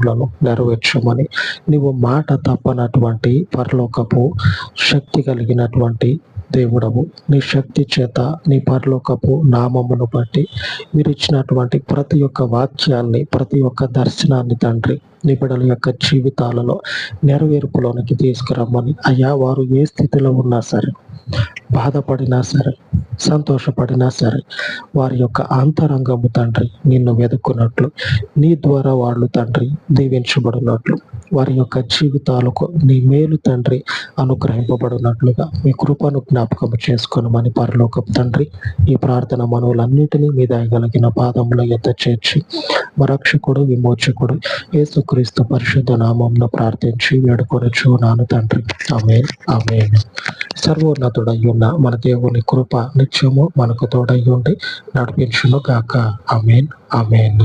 పనులను నెరవేర్చమని, నీవు మాట తప్పనటువంటి పరలోకపు శక్తి కలిగినటువంటి దేవుడవు. నీ శక్తి చేత, నీ పరలోకపు నామమును బట్టి మీరు ఇచ్చినటువంటి ప్రతి ఒక్క వాక్యాన్ని, ప్రతి ఒక్క దర్శనాన్ని తండ్రి నీ బిడ్డల యొక్క జీవితాలలో నెరవేర్పులోనికి తీసుకురమ్మని, అయ్యా వారు ఏ స్థితిలో ఉన్నా సరే, బాధపడినా సరే, సంతోషపడినా సరే, వారి యొక్క అంతరంగము తండ్రి నిన్ను వెతుక్కున్నట్లు, నీ ద్వారా వాళ్ళు తండ్రి దీవించబడినట్లు, వారి యొక్క జీవితాలకు నీ మేలు తండ్రి అనుగ్రహింపబడినట్లుగా మీ కృపను జ్ఞాపకం చేసుకోనమని పరలోకపు తండ్రి ఈ ప్రార్థన మనవులన్నిటినీ మీ దయగలిగిన పాదముల యొద్ద చేర్చి మా రక్షకుడు విమోచకుడు యేసుక్రీస్తు పరిశుద్ధ నామమున ప్రార్థించి వేడుకొనుచున్నాను తండ్రి. ఆమేన్, ఆమేన్. సర్వోన్నతుడయ్యున్న మన దేవుని కృప నిత్యము మనకు తోడయ్యుండి నడిపించును గాక. ఆమేన్, ఆమేన్.